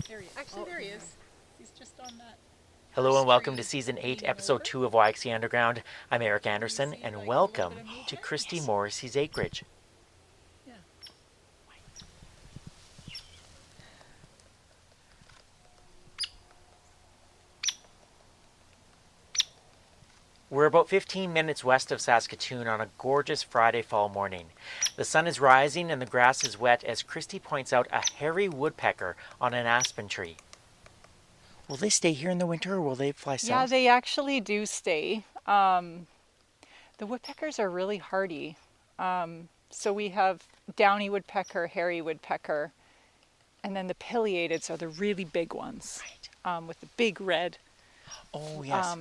There he is. He's just on that. Hello and welcome to Season 8, Episode 2 of YXE Underground. I'm Eric Anderson, and welcome to Christy Morrissey's acreage. Yeah. We're about 15 minutes west of Saskatoon on a gorgeous Friday fall morning. The sun is rising and the grass is wet as Christy points out a hairy woodpecker on an aspen tree. Will they stay here in the winter or will they fly south? Yeah, they actually do stay. The woodpeckers are really hardy. So we have downy woodpecker, hairy woodpecker, and then the pileateds are the really big ones, Right. with the big red, Oh, yes.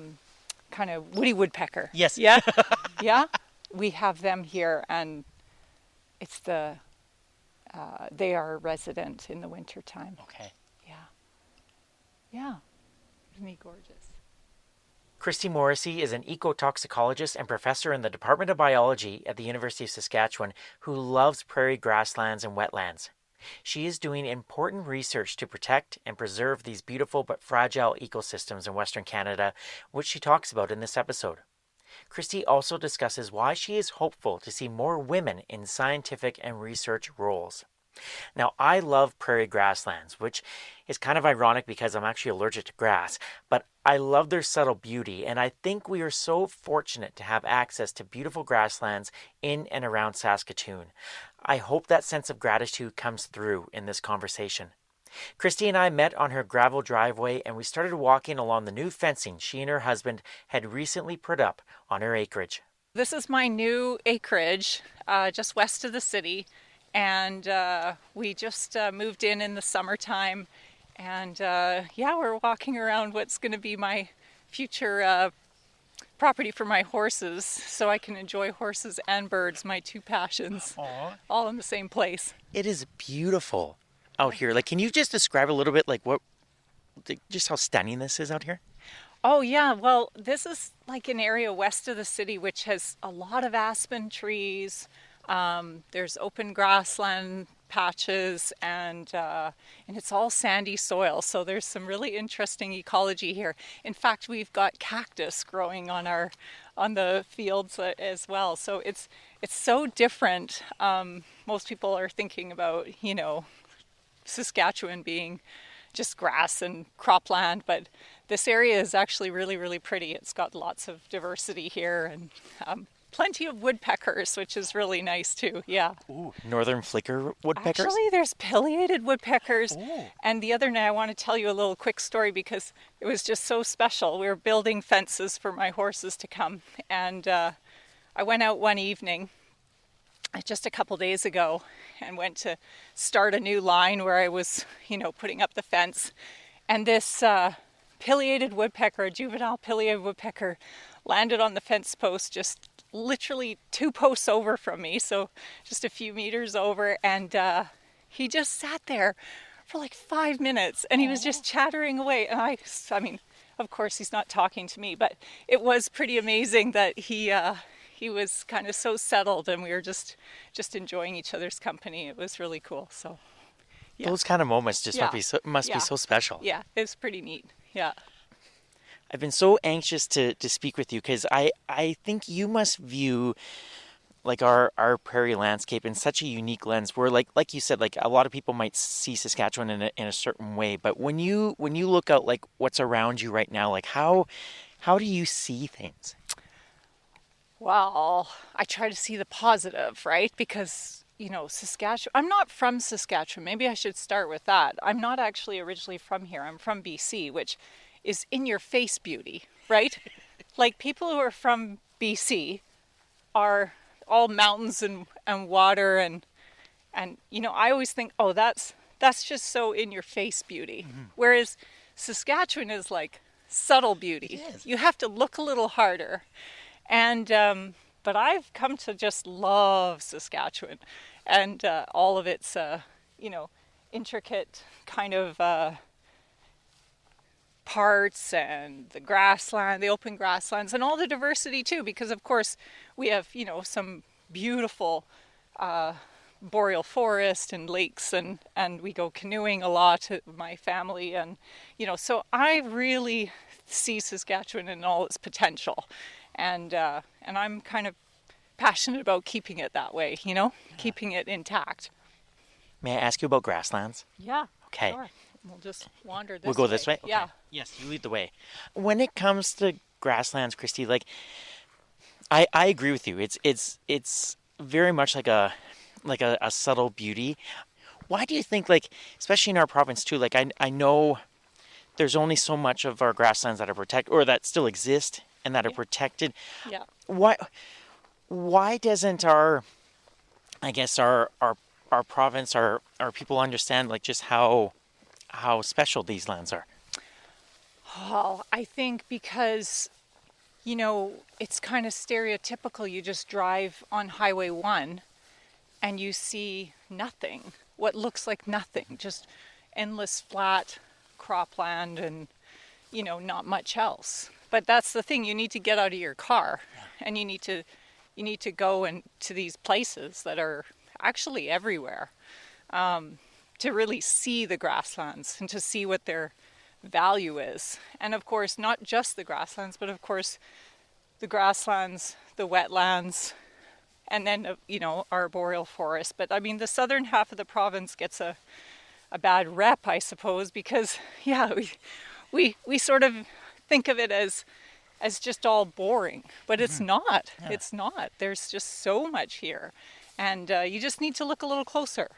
kind of woody woodpecker. Yes. Yeah, yeah. We have them here, and it's they are resident in the wintertime. Okay. Yeah. Isn't he gorgeous? Christy Morrissey is an ecotoxicologist and professor in the Department of Biology at the University of Saskatchewan who loves prairie grasslands and wetlands. She is doing important research to protect and preserve these beautiful but fragile ecosystems in Western Canada, which she talks about in this episode. Christy also discusses why she is hopeful to see more women in scientific and research roles. Now, I love prairie grasslands, which is kind of ironic because I'm actually allergic to grass, but I love their subtle beauty, and I think we are so fortunate to have access to beautiful grasslands in and around Saskatoon. I hope that sense of gratitude comes through in this conversation. Christy and I met on her gravel driveway, and we started walking along the new fencing she and her husband had recently put up on her acreage. This is my new acreage, just west of the city. And we just moved in the summertime, and we're walking around what's going to be my future property for my horses, so I can enjoy horses and birds, my two passions, all in the same place. It is beautiful out here. Like, can you just describe a little bit, just how stunning this is out here? Oh yeah, well, this is like an area west of the city which has a lot of aspen trees. There's open grassland patches, and it's all sandy soil, so there's some really interesting ecology here. In fact, we've got cactus growing on the fields as well, so it's so different. Most people are thinking about, Saskatchewan being just grass and cropland, but this area is actually really, really pretty. It's got lots of diversity here, and plenty of woodpeckers, which is really nice too. Yeah. Ooh, northern flicker woodpeckers? Actually, there's pileated woodpeckers. Ooh. And the other night, I want to tell you a little quick story because it was just so special. We were building fences for my horses to come. And I went out one evening, just a couple days ago, and went to start a new line where I was, putting up the fence. And this pileated woodpecker, a juvenile pileated woodpecker, landed on the fence post just literally 2 posts over from me, so just a few meters over, and he just sat there for like 5 minutes, and he was just chattering away. And I mean, of course he's not talking to me, but it was pretty amazing that he was kind of so settled, and we were just enjoying each other's company. It was really cool. So yeah. Those kind of moments just must be so special. Yeah, it was pretty neat. Yeah. I've been so anxious to speak with you because I think you must view like our prairie landscape in such a unique lens where like you said, like a lot of people might see Saskatchewan in a certain way, but when you look out like what's around you right now, like how do you see things? Well, I try to see the positive, right? Because, Saskatchewan, I'm not from Saskatchewan. Maybe I should start with that. I'm not actually originally from here. I'm from BC, which is in your face beauty, right? Like people who are from BC are all mountains and water and I always think, oh, that's just so in your face beauty. Mm-hmm. Whereas Saskatchewan is like subtle beauty. You have to look a little harder. And but I've come to just love Saskatchewan and all of its intricate kind of parts, and the grassland, the open grasslands, and all the diversity too, because of course we have, some beautiful boreal forest and lakes, and we go canoeing a lot, my family, and so I really see Saskatchewan in all its potential, and I'm kind of passionate about keeping it that way, keeping it intact. May I ask you about grasslands? Yeah. Okay. Sure. We'll just wander this way. We'll go this way? Okay. Yeah. Yes, you lead the way. When it comes to grasslands, Christy, like I agree with you. It's very much like a subtle beauty. Why do you think, like, especially in our province too, like I know there's only so much of our grasslands that are protected or that still exist and that are protected. Yeah. Why doesn't our province, our people understand like just how special these lands are? Well, I think because, it's kind of stereotypical. You just drive on Highway 1 and you see nothing, what looks like nothing, just endless flat cropland and, not much else. But that's the thing, you need to get out of your car and you need to go to these places that are actually everywhere, to really see the grasslands and to see what their value is. And of course, not just the grasslands, but of course the grasslands, the wetlands, and then, our boreal forest. But I mean, the southern half of the province gets a bad rep, I suppose, because, we sort of think of it as just all boring, but it's not. Yeah. It's not. There's just so much here. And you just need to look a little closer.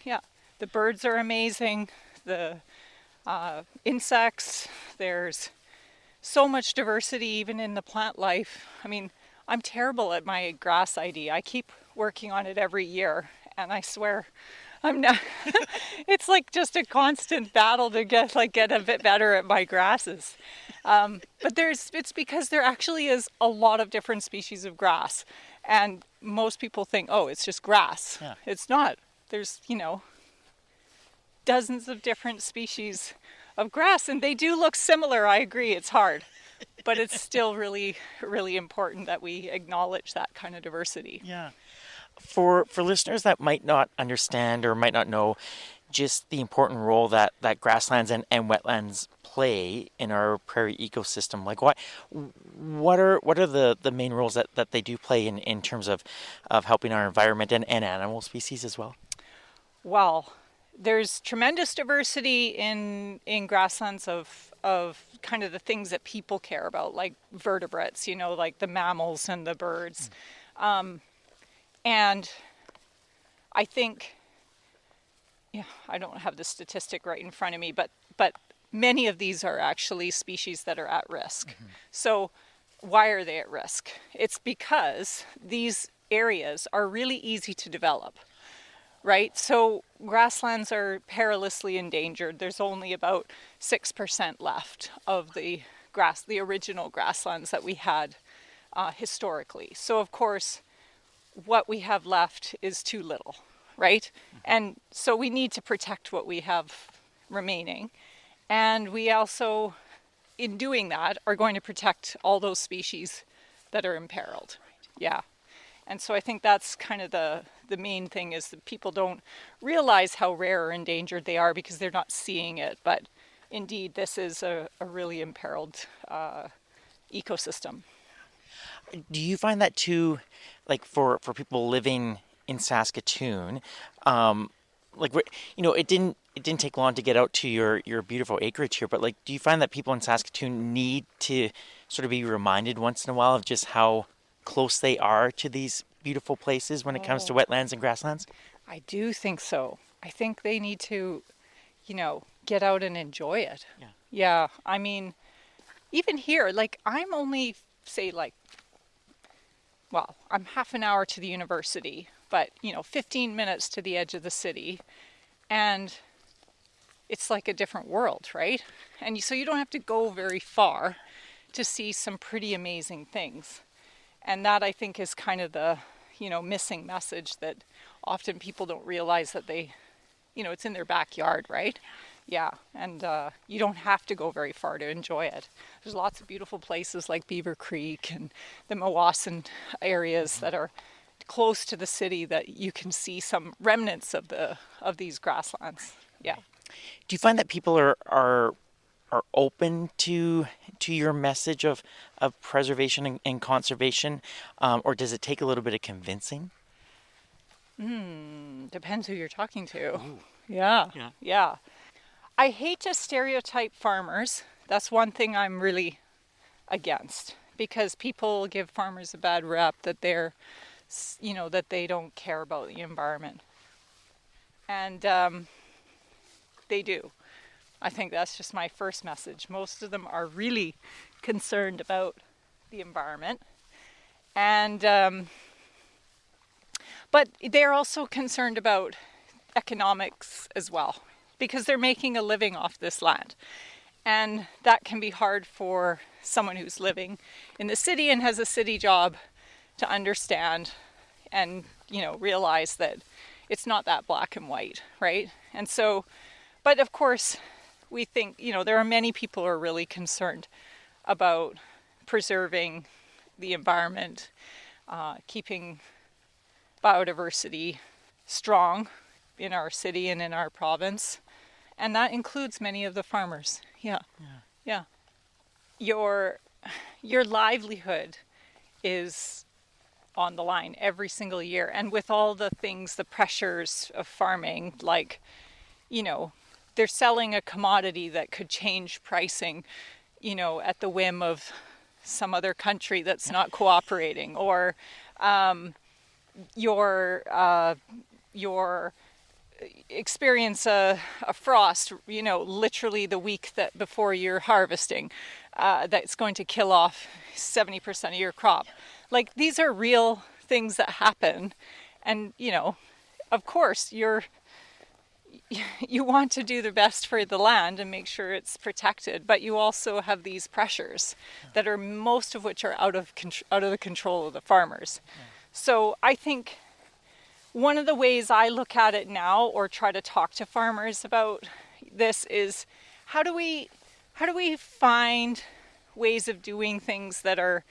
Yeah. The birds are amazing. The insects, there's so much diversity even in the plant life. I mean, I'm terrible at my grass ID. I keep working on it every year, and I swear I'm not. It's like just a constant battle to get a bit better at my grasses. But it's because there actually is a lot of different species of grass, and most people think, oh, it's just grass. Yeah. It's not. There's, dozens of different species of grass, and they do look similar. I agree, it's hard, but it's still really, really important that we acknowledge that kind of diversity. Yeah. For listeners that might not understand or might not know just the important role that grasslands and wetlands play in our prairie ecosystem, like what are the main roles that they do play in terms of helping our environment and animal species as well? Well, there's tremendous diversity in grasslands of kind of the things that people care about, like vertebrates, like the mammals and the birds. And I think, I don't have the statistic right in front of me, but many of these are actually species that are at risk. Mm-hmm. So why are they at risk? It's because these areas are really easy to develop. Right? So grasslands are perilously endangered. There's only about 6% left of the original grasslands that we had historically. So of course, what we have left is too little, right? Mm-hmm. And so we need to protect what we have remaining. And we also, in doing that, are going to protect all those species that are imperiled. Right. Yeah. And so I think that's kind of the main thing, is that people don't realize how rare or endangered they are because they're not seeing it. But indeed, this is a really imperiled ecosystem. Do you find that too, like for people living in Saskatoon, it didn't take long to get out to your beautiful acreage here, but like, do you find that people in Saskatoon need to sort of be reminded once in a while of just how close they are to these beautiful places when it comes to wetlands and grasslands? I do think so. I think they need to, get out and enjoy it. Yeah. Yeah. I mean, even here, I'm only, say, I'm half an hour to the university, but, 15 minutes to the edge of the city. And it's like a different world, right? And so you don't have to go very far to see some pretty amazing things. And that, I think, is kind of the, missing message, that often people don't realize that they, it's in their backyard, right? Yeah, and you don't have to go very far to enjoy it. There's lots of beautiful places like Beaver Creek and the Mawassan areas that are close to the city that you can see some remnants of these grasslands. Yeah. Do you find that people are open to your message of preservation and conservation, or does it take a little bit of convincing? Depends who you're talking to. Ooh. Yeah. I hate to stereotype farmers. That's one thing I'm really against, because people give farmers a bad rep that they're, that they don't care about the environment. And they do. I think that's just my first message. Most of them are really concerned about the environment. And but they're also concerned about economics as well, because they're making a living off this land. And that can be hard for someone who's living in the city and has a city job to understand and, realize that it's not that black and white, right? And so, but of course, we think, there are many people who are really concerned about preserving the environment, keeping biodiversity strong in our city and in our province. And that includes many of the farmers. Yeah. Your livelihood is on the line every single year. And with all the things, the pressures of farming, like, they're selling a commodity that could change pricing, at the whim of some other country that's not cooperating, or your experience a frost, literally the week that before you're harvesting, that's going to kill off 70% of your crop. Like, these are real things that happen, and of course you want to do the best for the land and make sure it's protected, but you also have these pressures that are, most of which are out of the control of the farmers. So I think one of the ways I look at it now, or try to talk to farmers about this, is how do we find ways of doing things that are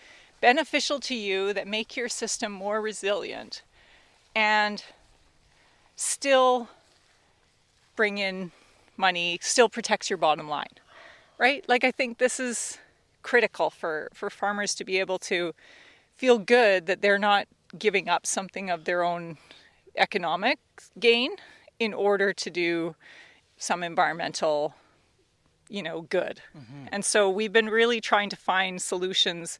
beneficial to you, that make your system more resilient, and still bring in money, still protects your bottom line, right? Like, I think this is critical for farmers to be able to feel good that they're not giving up something of their own economic gain in order to do some environmental, good. Mm-hmm. And so we've been really trying to find solutions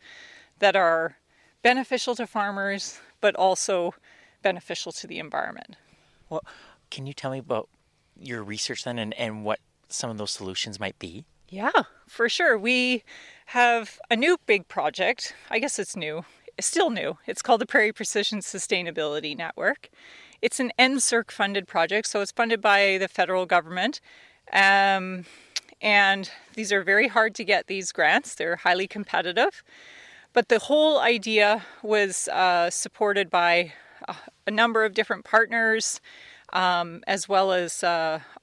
that are beneficial to farmers, but also beneficial to the environment. Well, can you tell me about your research then, and what some of those solutions might be? Yeah, for sure. We have a new big project. I guess it's new. It's still new. It's called the Prairie Precision Sustainability Network. It's an NSERC funded project, so it's funded by the federal government. And these are very hard to get, these grants. They're highly competitive. But the whole idea was supported by a number of different partners, as well as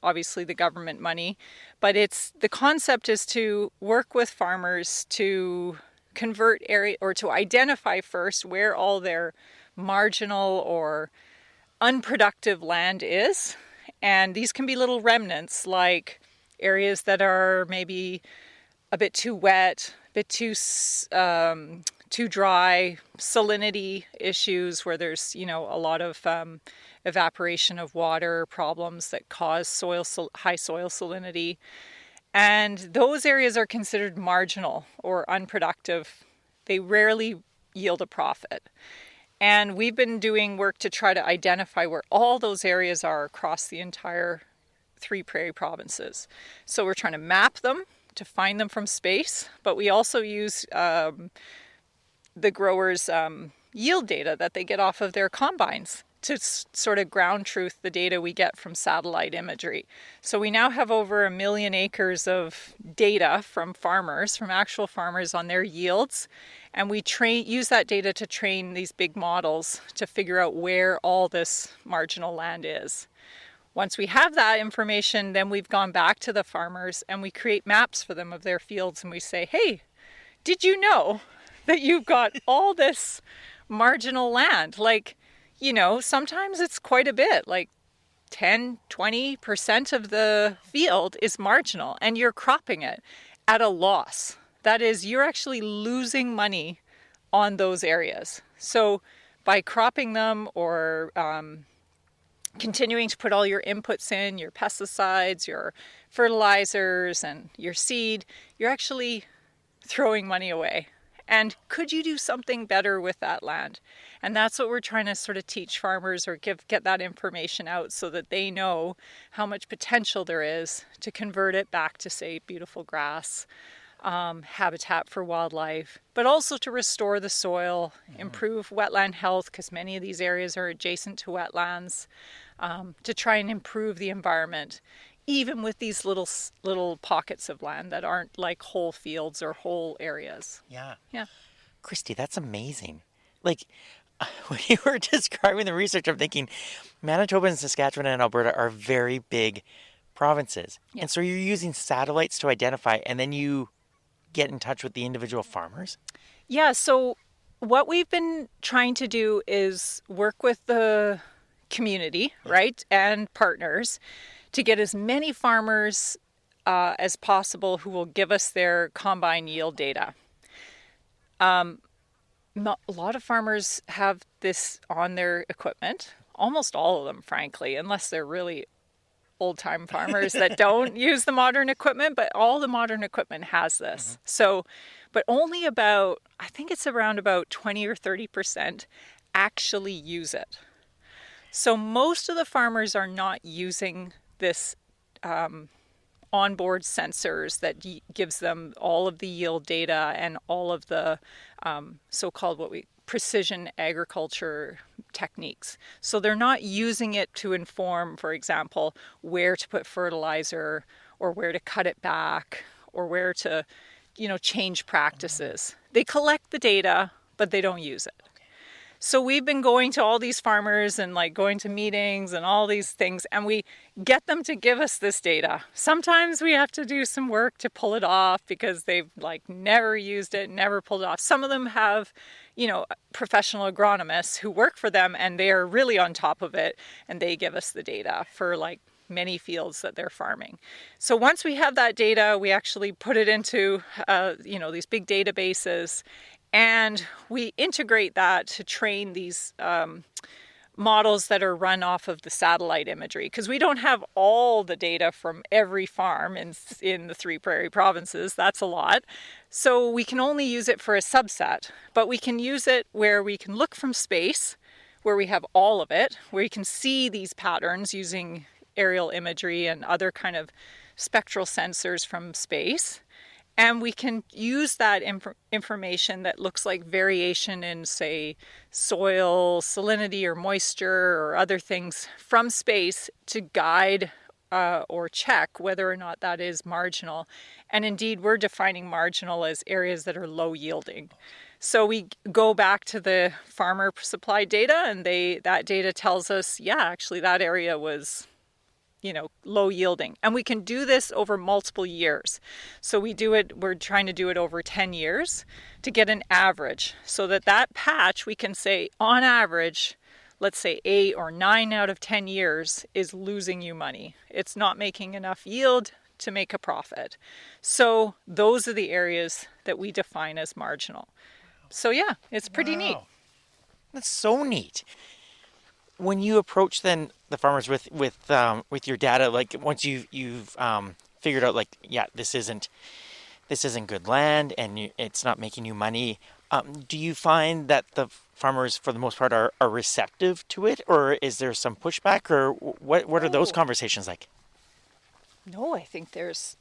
obviously the government money. But the concept is to work with farmers to convert area, or to identify first where all their marginal or unproductive land is. And these can be little remnants, like areas that are maybe a bit too wet, a bit too dry, salinity issues where there's, a lot of evaporation of water problems that cause high soil salinity. And those areas are considered marginal or unproductive. They rarely yield a profit. And we've been doing work to try to identify where all those areas are across the entire 3 prairie provinces. So we're trying to map them to find them from space, but we also use the growers' yield data that they get off of their combines to sort of ground truth the data we get from satellite imagery. So we now have over 1 million acres of data from farmers, from actual farmers, on their yields. And we use that data to train these big models to figure out where all this marginal land is. Once we have that information, then we've gone back to the farmers and we create maps for them of their fields, and we say, hey, did you know that you've got all this marginal land? Like, sometimes it's quite a bit, like 10, 20% of the field is marginal, and you're cropping it at a loss. That is, you're actually losing money on those areas. So by cropping them or continuing to put all your inputs in, your pesticides, your fertilizers, and your seed, you're actually throwing money away. And could you do something better with that land? And that's what we're trying to sort of teach farmers or get that information out so that they know how much potential there is to convert it back to, say, beautiful grass, habitat for wildlife, but also to restore the soil, improve wetland health, because many of these areas are adjacent to wetlands, to try and improve the environment, even with these little pockets of land that aren't like whole fields or whole areas. Yeah. Yeah. Christy, that's amazing. Like, when you were describing the research, I'm thinking Manitoba and Saskatchewan and Alberta are very big provinces. Yeah. And so you're using satellites to identify, and then you get in touch with the individual farmers? Yeah, so what we've been trying to do is work with the community, right, and partners to get as many farmers as possible who will give us their combine yield data. A lot of farmers have this on their equipment, almost all of them, frankly, unless they're really old-time farmers that don't use the modern equipment, but all the modern equipment has this. So, but only I think it's around about 20 or 30% actually use it. So most of the farmers are not using this onboard sensors that gives them all of the yield data and all of the so-called precision agriculture techniques. So they're not using it to inform, for example, where to put fertilizer or where to cut it back or where to, change practices. They collect the data, but they don't use it. So we've been going to all these farmers and going to meetings and all these things, and we get them to give us this data. Sometimes we have to do some work to pull it off because they've never used it, never pulled it off. Some of them have, professional agronomists who work for them, and they are really on top of it, and they give us the data for many fields that they're farming. So once we have that data, we actually put it into, these big databases, and we integrate that to train these models that are run off of the satellite imagery, because we don't have all the data from every farm in the 3 prairie provinces. That's a lot. So we can only use it for a subset, but we can use it where we can look from space, where we have all of it, where you can see these patterns using aerial imagery and other kind of spectral sensors from space. And we can use that information that looks like variation in, say, soil salinity or moisture or other things from space to guide or check whether or not that is marginal. And indeed, we're defining marginal as areas that are low yielding. So we go back to the farmer supply data, and that data tells us, yeah, actually that area was low yielding. And we can do this over multiple years. So we're trying to do it over 10 years to get an average so that patch, we can say on average, let's say 8 or 9 out of 10 years is losing you money. It's not making enough yield to make a profit. So those are the areas that we define as marginal. So yeah, it's pretty neat. That's so neat. When you approach then the farmers with your data, once you've figured out this isn't good land and it's not making you money, do you find that the farmers for the most part are receptive to it, or is there some pushback, or what are those conversations like? No, I think there's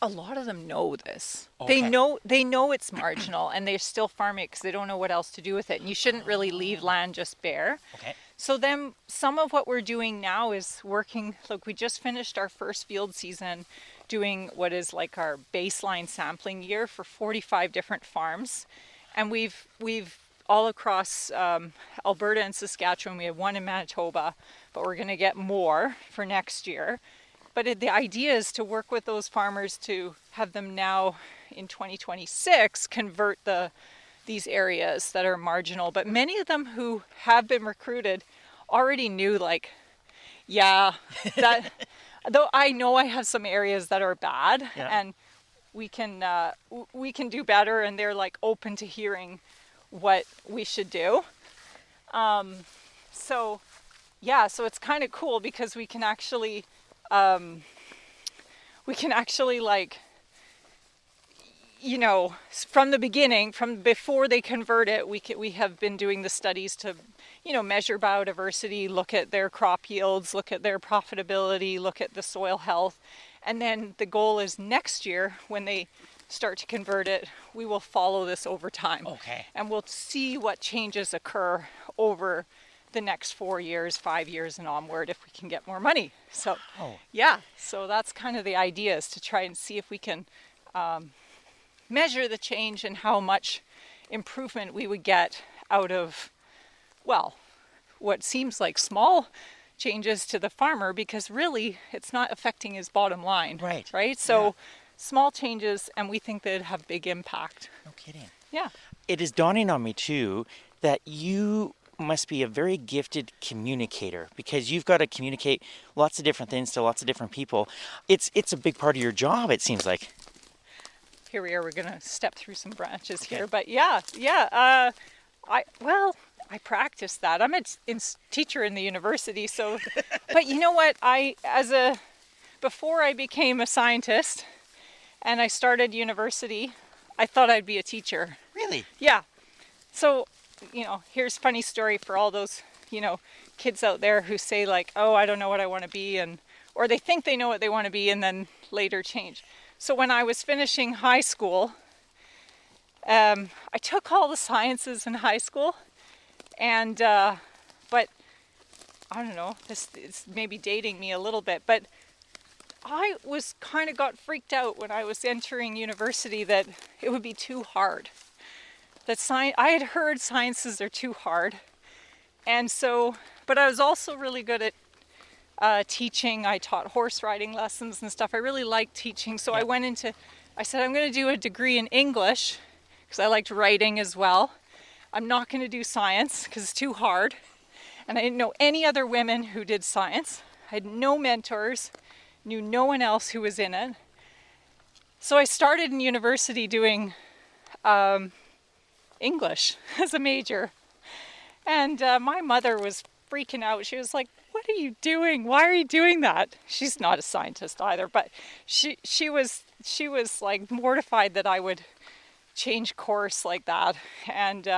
a lot of them know this. Okay. They know it's marginal, and they're still farming it because they don't know what else to do with it. And you shouldn't really leave land just bare. Okay. So then some of what we're doing now is working, we just finished our first field season doing what is our baseline sampling year for 45 different farms. And we've all across Alberta and Saskatchewan, we have one in Manitoba, but we're going to get more for next year. But the idea is to work with those farmers to have them now in 2026 convert the these areas that are marginal. But many of them who have been recruited already knew, like, yeah, that though I know I have some areas that are bad, and we can do better, and they're like open to hearing what we should do. So it's kind of cool because we can actually like, you know, from the beginning, from before they convert it, we have been doing the studies to, you know, measure biodiversity, look at their crop yields, look at their profitability, look at the soil health. And then the goal is next year, when they start to convert it, we will follow this over time. Okay. And we'll see what changes occur over the next 4 years, 5 years and onward, if we can get more money. So, so that's kind of the idea, is to try and see if we can measure the change and how much improvement we would get out of, well, what seems like small changes to the farmer, because really it's not affecting his bottom line. Right? So small changes, and we think they'd have big impact. No kidding. Yeah. It is dawning on me too that you must be a very gifted communicator, because you've got to communicate lots of different things to lots of different people. It's a big part of your job, it seems like. Here we are. We're going to step through some branches here, but I practice that. I'm a teacher in the university, so. But you know what? Before I became a scientist, and I started university, I thought I'd be a teacher. Really? Yeah. So, you know, here's a funny story for all those, you know, kids out there who say, like, oh, I don't know what I want to be, or they think they know what they want to be and then later change. So when I was finishing high school, I took all the sciences in high school, and but I don't know, this is maybe dating me a little bit, but I was kind of got freaked out when I was entering university that it would be too hard. That I had heard sciences are too hard, and so, but I was also really good at teaching. I taught horse riding lessons and stuff. I really liked teaching, so I said I'm going to do a degree in English because I liked writing as well. I'm not going to do science because it's too hard, and I didn't know any other women who did science. I had no mentors, knew no one else who was in it. So I started in university doing English as a major, and my mother was freaking out. She was like, what are you doing? Why are you doing that? She's not a scientist either, but she was like mortified that I would change course like that and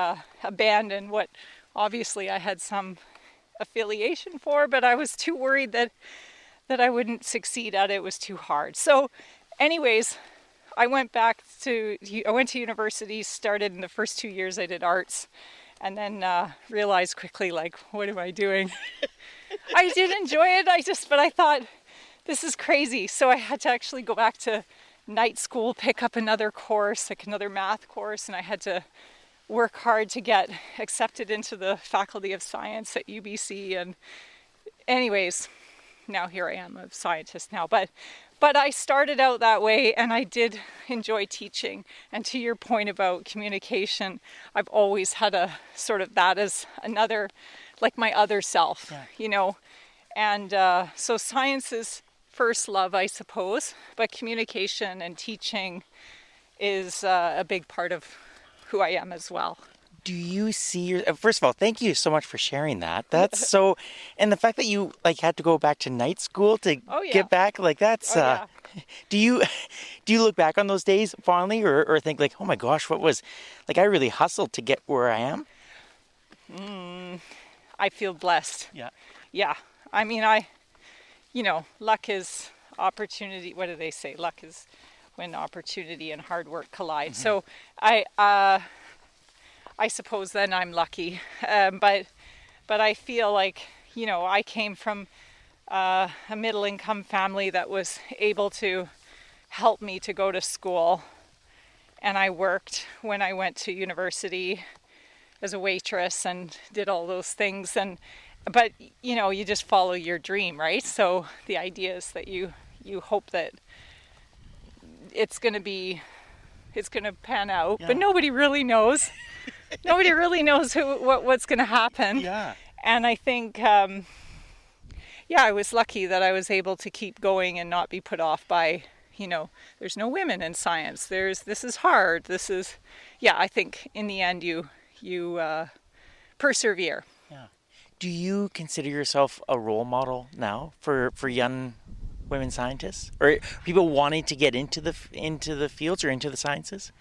abandon what obviously I had some affiliation for, but I was too worried that I wouldn't succeed at it. It was too hard. So anyways, I went to university, started in the first 2 years I did arts, and then realized quickly, like, what am I doing? I did enjoy it, but I thought, this is crazy. So I had to actually go back to night school, pick up another course, like another math course, and I had to work hard to get accepted into the Faculty of Science at UBC. And anyways, now here I am, a scientist now. But I started out that way, and I did enjoy teaching. And to your point about communication, I've always had a sort of that as another, like my other self, you know. And so science is first love, I suppose, but communication and teaching is a big part of who I am as well. Do you see first of all, thank you so much for sharing that. That's so, and the fact that you like had to go back to night school to get back, like that's, do you look back on those days fondly or think like, oh my gosh, what was, like I really hustled to get where I am? I feel blessed. Yeah. I mean, luck is opportunity. What do they say? Luck is when opportunity and hard work collide. Mm-hmm. So I suppose then I'm lucky. But I feel like, I came from a middle income family that was able to help me to go to school. And I worked when I went to university as a waitress and did all those things. But you just follow your dream, right? So the idea is that you hope that it's going to be it's going to pan out, Yeah. but nobody really knows. Nobody really knows what's going to happen. Yeah. And I think, I was lucky that I was able to keep going and not be put off by, there's no women in science. This is hard. I think in the end you persevere. Yeah. Do you consider yourself a role model now for young women scientists, or people wanting to get into the fields or into the sciences?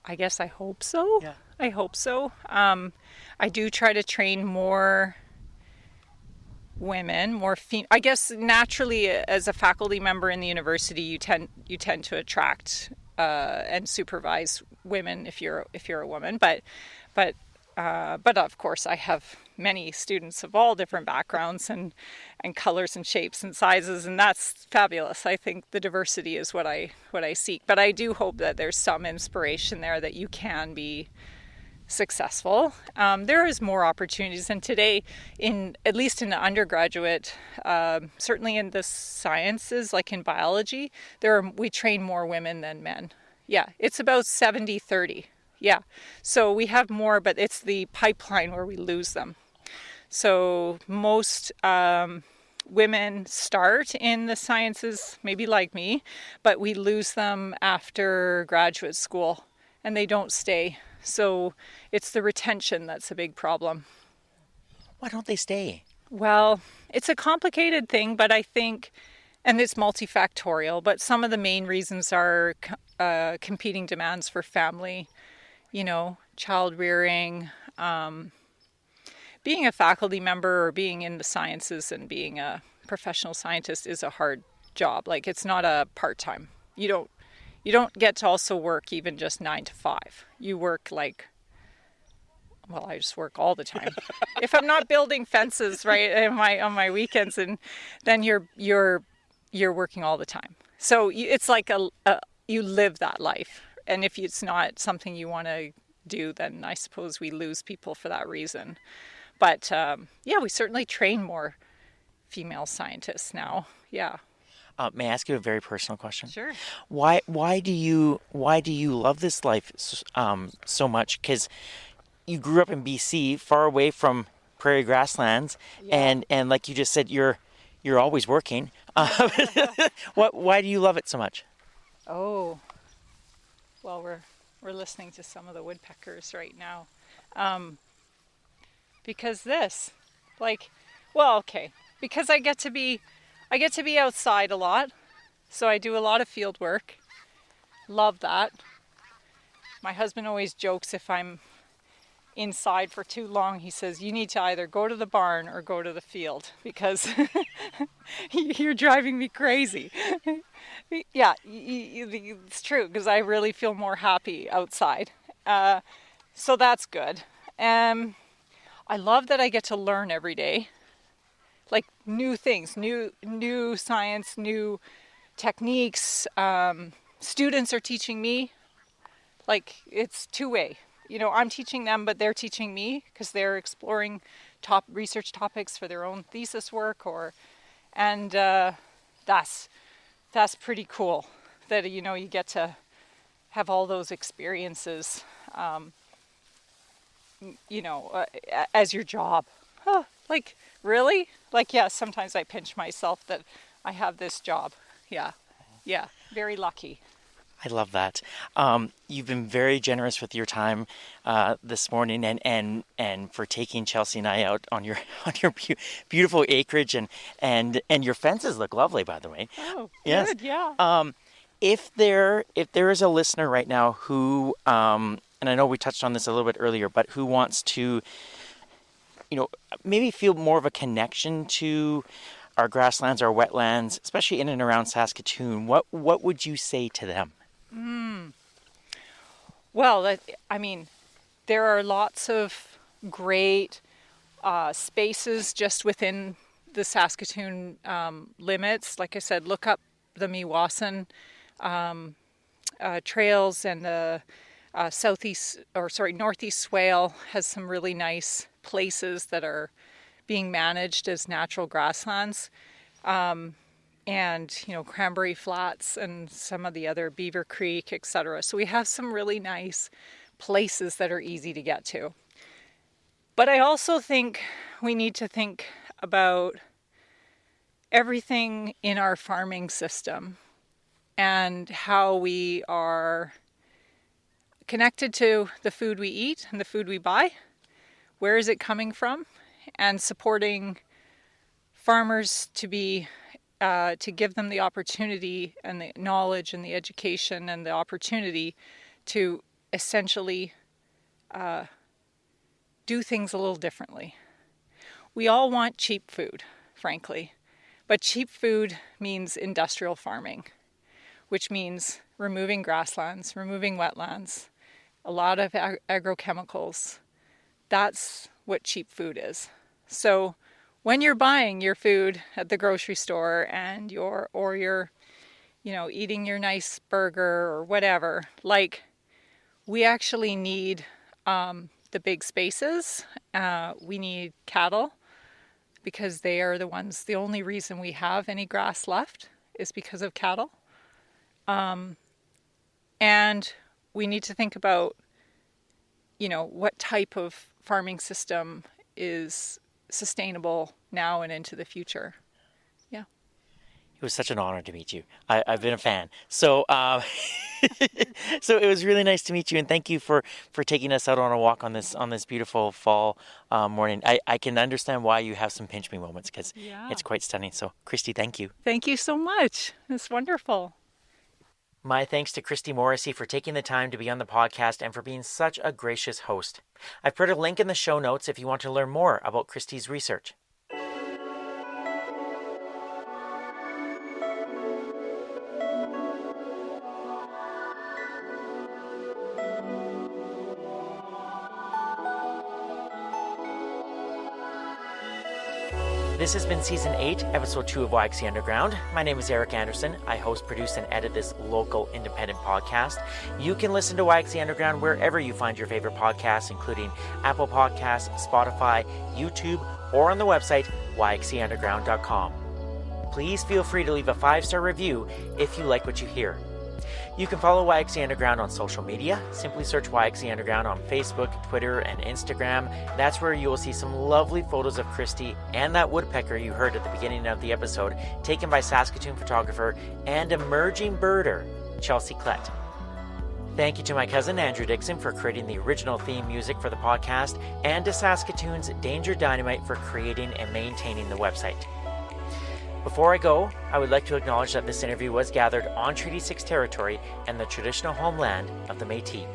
I guess I hope so. Yeah. I hope so. I do try to train more women, more female. I guess naturally, as a faculty member in the university, you tend to attract and supervise women if you're a woman. But of course, I have many students of all different backgrounds and colors and shapes and sizes, and that's fabulous. I think the diversity is what I seek. But I do hope that there's some inspiration there that you can be successful. There is more opportunities, and today, at least in the undergraduate, certainly in the sciences, like in biology, we train more women than men. Yeah, it's about 70-30. Yeah, so we have more, but it's the pipeline where we lose them. So most women start in the sciences, maybe like me, but we lose them after graduate school, and they don't stay. So it's the retention that's a big problem. Why don't they stay? Well, it's a complicated thing, but I think, and it's multifactorial, but some of the main reasons are competing demands for family, child rearing, being a faculty member or being in the sciences and being a professional scientist is a hard job. Like, it's not a part-time. You don't get to also work even just 9 to 5. You work I just work all the time. If I'm not building fences, right, on my weekends, and then you're working all the time. So it's like you live that life. And if it's not something you want to do, then I suppose we lose people for that reason. But we certainly train more female scientists now. Yeah. May I ask you a very personal question? Sure. Why do you love this life so much? Because you grew up in BC, far away from prairie grasslands, and like you just said, you're always working. Why do you love it so much? Oh, well, we're listening to some of the woodpeckers right now, because because I get to be outside a lot, so I do a lot of field work. Love that. My husband always jokes if I'm inside for too long, he says, you need to either go to the barn or go to the field because you're driving me crazy. Yeah, it's true, because I really feel more happy outside. So that's good. I love that I get to learn every day. Like new things, new science, new techniques. Students are teaching me. Like, it's two-way. I'm teaching them, but they're teaching me because they're exploring top research topics for their own thesis work, and that's pretty cool. That you get to have all those experiences, as your job. Huh, like, really? Like, yeah. Sometimes I pinch myself that I have this job. Yeah, very lucky. I love that. You've been very generous with your time this morning, and for taking Chelsea and I out on your beautiful acreage, and your fences look lovely, by the way. Oh, yes. Good, yeah. If there is a listener right now who, and I know we touched on this a little bit earlier, but who wants to, maybe feel more of a connection to our grasslands, our wetlands, especially in and around Saskatoon, what would you say to them? Well, there are lots of great spaces just within the Saskatoon limits. Like I said, look up the Meewasin trails, and the Northeast Swale has some really nice places that are being managed as natural grasslands. and Cranberry Flats and some of the other Beaver Creek, etc. So we have some really nice places that are easy to get to. But I also think we need to think about everything in our farming system and how we are connected to the food we eat and the food we buy. Where is it coming from? And supporting farmers to give them the opportunity and the knowledge and the education and the opportunity to essentially do things a little differently. We all want cheap food, frankly, but cheap food means industrial farming, which means removing grasslands, removing wetlands, a lot of agrochemicals. That's what cheap food is. So when you're buying your food at the grocery store and you're eating your nice burger or whatever, we actually need the big spaces. We need cattle because they are the only reason we have any grass left is because of cattle. And we need to think about, what type of farming system is sustainable now and into the future. Yeah. It was such an honor to meet you. I've been a fan. So so it was really nice to meet you, and thank you for taking us out on a walk on this beautiful fall morning. I can understand why you have some pinch me moments because It's quite stunning. So Christy, thank you. Thank you so much. It's wonderful. My thanks to Christy Morrissey for taking the time to be on the podcast and for being such a gracious host. I've put a link in the show notes if you want to learn more about Christy's research. This has been Season 8, Episode 2 of YXE Underground. My name is Eric Anderson. I host, produce, and edit this local independent podcast. You can listen to YXE Underground wherever you find your favorite podcasts, including Apple Podcasts, Spotify, YouTube, or on the website yxeunderground.com. Please feel free to leave a 5-star review if you like what you hear. You can follow YXE Underground on social media. Simply search YXE Underground on Facebook, Twitter, and Instagram. That's where you will see some lovely photos of Christy and that woodpecker you heard at the beginning of the episode, taken by Saskatoon photographer and emerging birder, Chelsea Klett. Thank you to my cousin Andrew Dixon for creating the original theme music for the podcast, and to Saskatoon's Danger Dynamite for creating and maintaining the website. Before I go, I would like to acknowledge that this interview was gathered on Treaty 6 territory and the traditional homeland of the Metis.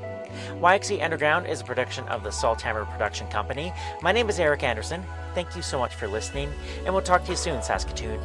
YXE Underground is a production of the Salthammer Production Company. My name is Eric Anderson. Thank you so much for listening, and we'll talk to you soon, Saskatoon.